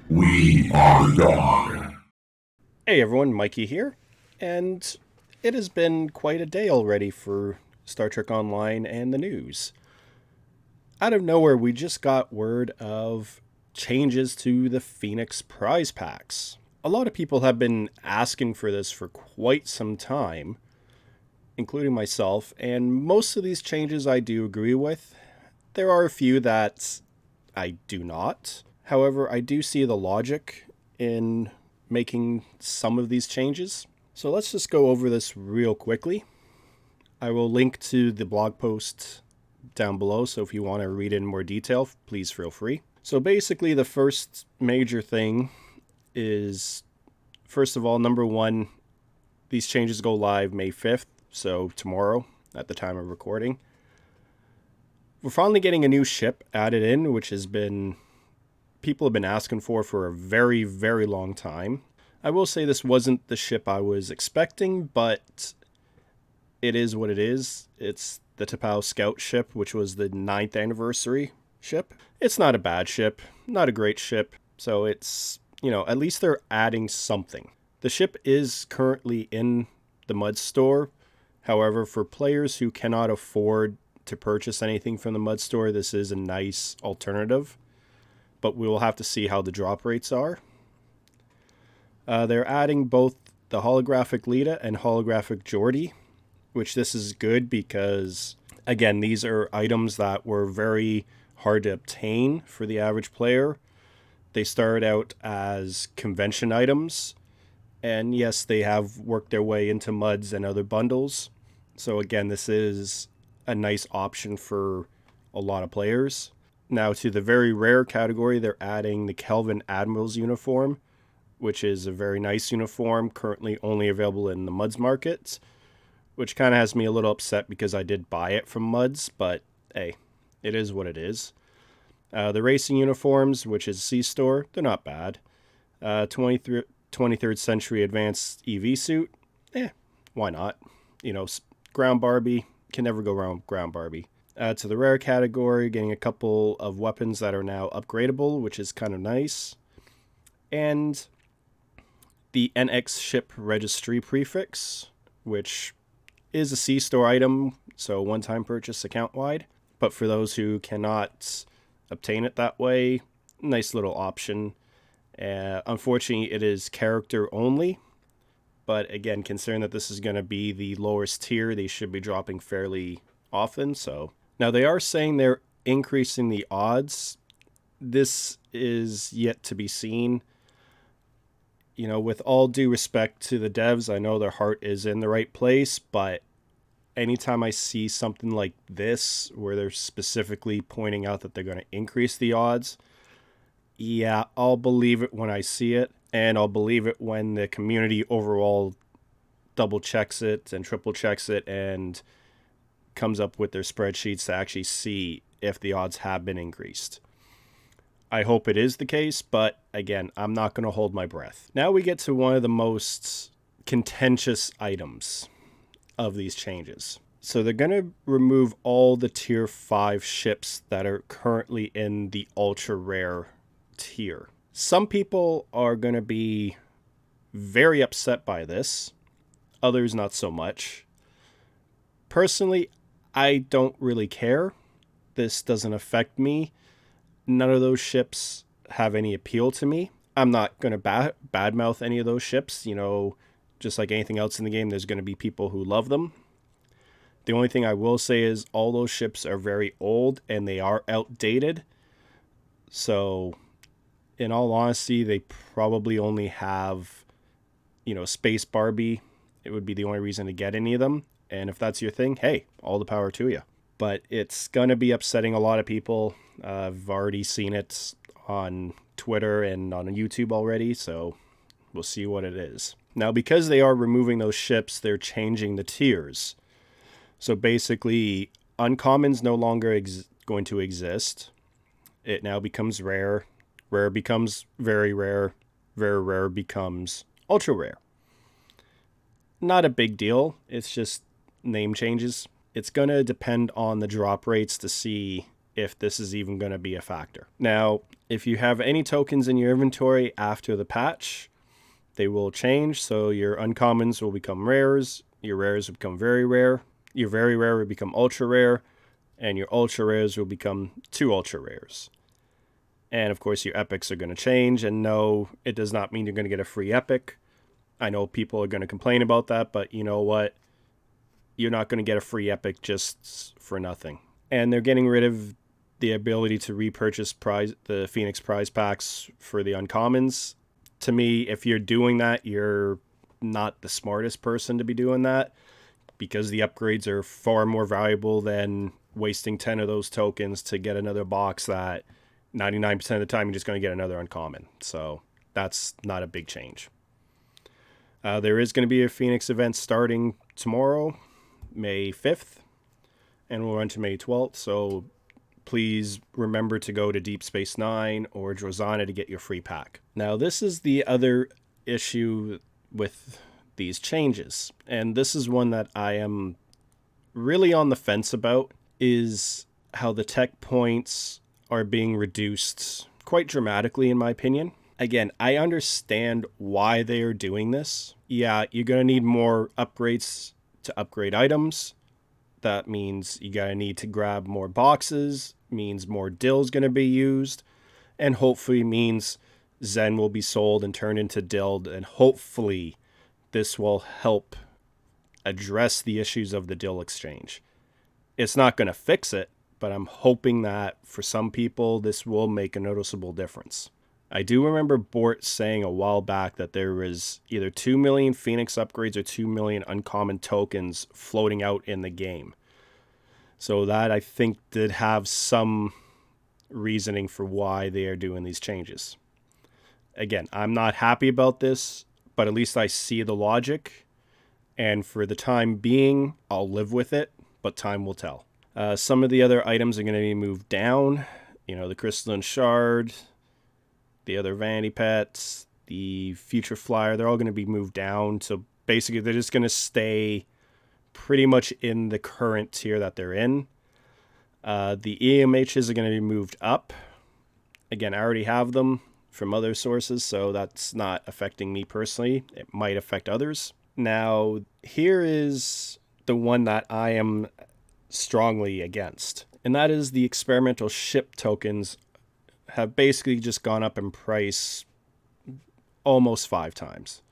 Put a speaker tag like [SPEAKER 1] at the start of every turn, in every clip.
[SPEAKER 1] We are God.
[SPEAKER 2] Hey everyone, Mikey here, and it has been quite a day already for Star Trek Online and the news. Out of nowhere, we just got word of changes to the Phoenix prize packs. A lot of people have been asking for this for quite some time, including myself, and most of these changes I do agree with. There are a few that I do not. However, I do see the logic in making some of these changes. So let's just go over this real quickly. I will link to the blog post down below, so if you want to read in more detail, please feel free. So basically, the first major thing is, first of all, number one, these changes go live May 5th, so tomorrow at the time of recording. We're finally getting a new ship added in, which has been people have been asking for a very, very long time. I will say this wasn't the ship I was expecting, but it is what it is. It's the T'Pau Scout ship, which was the 9th anniversary ship. It's not a bad ship, not a great ship, so it's, at least they're adding something. The ship is currently in the Mud store. However, for players who cannot afford to purchase anything from the Mud store, this is a nice alternative. But we will have to see how the drop rates are. They're adding both the holographic Lita and holographic Geordi, which this is good because, again, these are items that were very hard to obtain for the average player. They started out as convention items, and yes, they have worked their way into MUDs and other bundles. So again, this is a nice option for a lot of players. Now, to the very rare category, they're adding the Kelvin Admiral's uniform, which is a very nice uniform, currently only available in the MUDs markets, which kind of has me a little upset because I did buy it from MUDs, but hey, it is what it is. The racing uniforms, which is C-Store, they're not bad. 23rd Century Advanced EV suit, why not? Ground Barbie, can never go wrong with Ground Barbie. To the rare category, getting a couple of weapons that are now upgradable, which is kind of nice. And the NX ship registry prefix, which is a C-Store item, so one-time purchase account-wide. But for those who cannot obtain it that way, nice little option. Unfortunately, it is character only. But again, considering that this is going to be the lowest tier, they should be dropping fairly often, so... Now, they are saying they're increasing the odds. This is yet to be seen. With all due respect to the devs, I know their heart is in the right place, but anytime I see something like this, where they're specifically pointing out that they're going to increase the odds, yeah, I'll believe it when I see it, and I'll believe it when the community overall double checks it and triple checks it and comes up with their spreadsheets to actually see if the odds have been increased. I hope it is the case, but again, I'm not going to hold my breath. Now we get to one of the most contentious items of these changes. So they're going to remove all the tier 5 ships that are currently in the ultra rare tier. Some people are going to be very upset by this, others not so much. Personally, I don't really care. This doesn't affect me. None of those ships have any appeal to me. I'm not going to badmouth any of those ships. Just like anything else in the game, there's going to be people who love them. The only thing I will say is all those ships are very old and they are outdated. So, in all honesty, they probably only have, Space Barbie. It would be the only reason to get any of them. And if that's your thing, hey, all the power to you. But it's going to be upsetting a lot of people. I've already seen it on Twitter and on YouTube already, so we'll see what it is. Now, because they are removing those ships, they're changing the tiers. So basically, uncommons no longer going to exist. It now becomes rare. Rare becomes very rare. Very rare becomes ultra rare. Not a big deal. It's just name changes. It's going to depend on the drop rates to see if this is even going to be a factor. Now, if you have any tokens in your inventory after the patch, they will change. So your uncommons will become rares, your rares will become very rare, your very rare will become ultra rare, and your ultra rares will become 2 ultra rares. And of course, your epics are going to change. And no, it does not mean you're going to get a free epic. I know people are going to complain about that, but you know what? You're not going to get a free epic just for nothing. And they're getting rid of the ability to repurchase the Phoenix prize packs for the uncommons. To me, if you're doing that, you're not the smartest person to be doing that, because the upgrades are far more valuable than wasting 10 of those tokens to get another box that 99% of the time you're just going to get another uncommon. So that's not a big change. There is going to be a Phoenix event starting tomorrow, May 5th, and we'll run to May 12th. So please remember to go to Deep Space Nine or Drozana to get your free pack. Now, this is the other issue with these changes, and this is one that I am really on the fence about, is how the tech points are being reduced quite dramatically, in my opinion. Again, I understand why they are doing this. Yeah, you're going to need more upgrades to upgrade items. That means you gotta need to grab more boxes, means more dill's gonna be used, and hopefully means Zen will be sold and turned into dill, and hopefully this will help address the issues of the dill exchange. It's not gonna fix it, but I'm hoping that for some people this will make a noticeable difference. I do remember Bort saying a while back that there was either 2 million Phoenix upgrades or 2 million uncommon tokens floating out in the game. So that, I think, did have some reasoning for why they are doing these changes. Again, I'm not happy about this, but at least I see the logic. And for the time being, I'll live with it, but time will tell. Some of the other items are going to be moved down. You know, the Crystalline Shard, the other Vanity Pets, the Future Flyer, they're all going to be moved down. So basically, they're just going to stay pretty much in the current tier that they're in. The EMHs are going to be moved up. Again, I already have them from other sources, so that's not affecting me personally. It might affect others. Now, here is the one that I am strongly against, and that is the experimental ship tokens have basically just gone up in price almost 5 times.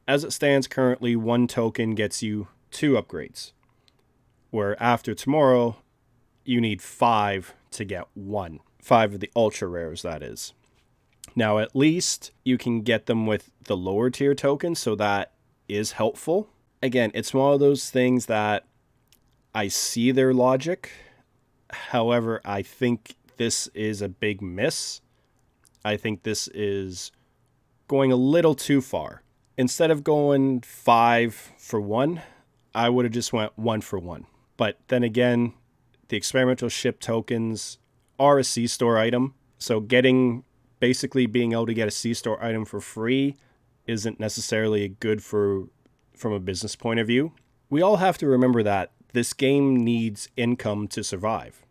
[SPEAKER 2] As it stands currently, 1 token gets you 2 upgrades, where after tomorrow, you need 5 to get 1. 5 of the ultra rares, that is. Now, at least you can get them with the lower tier tokens, so that is helpful. Again, it's one of those things that I see their logic. However, I think this is a big miss. I think this is going a little too far. Instead of going 5 for 1, I would have just went 1 for 1. But then again, the experimental ship tokens are a C-store item. So basically being able to get a C-store item for free isn't necessarily good from a business point of view. We all have to remember that this game needs income to survive.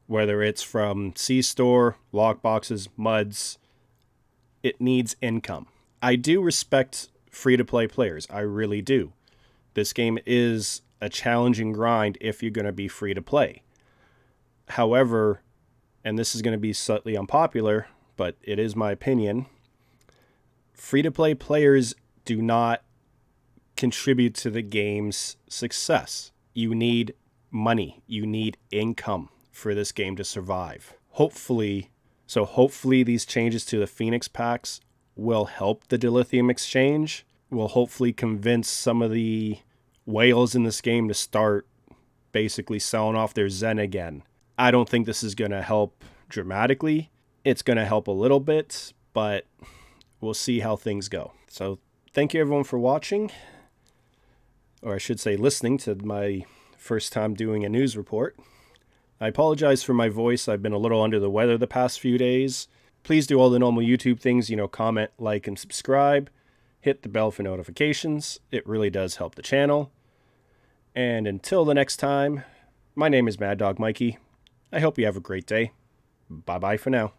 [SPEAKER 2] Whether it's from C-store, lockboxes, MUDs, it needs income. I do respect free-to-play players. I really do. This game is a challenging grind if you're going to be free-to-play. However, and this is going to be slightly unpopular, but it is my opinion, free-to-play players do not contribute to the game's success. You need money. You need income for this game to survive. Hopefully these changes to the Phoenix packs will help the dilithium exchange, will hopefully convince some of the whales in this game to start basically selling off their Zen again. I don't think this is going to help dramatically. It's going to help a little bit, but we'll see how things go. So thank you everyone for watching, or I should say listening to my first time doing a news report. I apologize for my voice. I've been a little under the weather the past few days. Please do all the normal YouTube things, comment, like, and subscribe. Hit the bell for notifications. It really does help the channel. And until the next time, my name is Mad Dog Mikey, I hope you have a great day. Bye bye for now.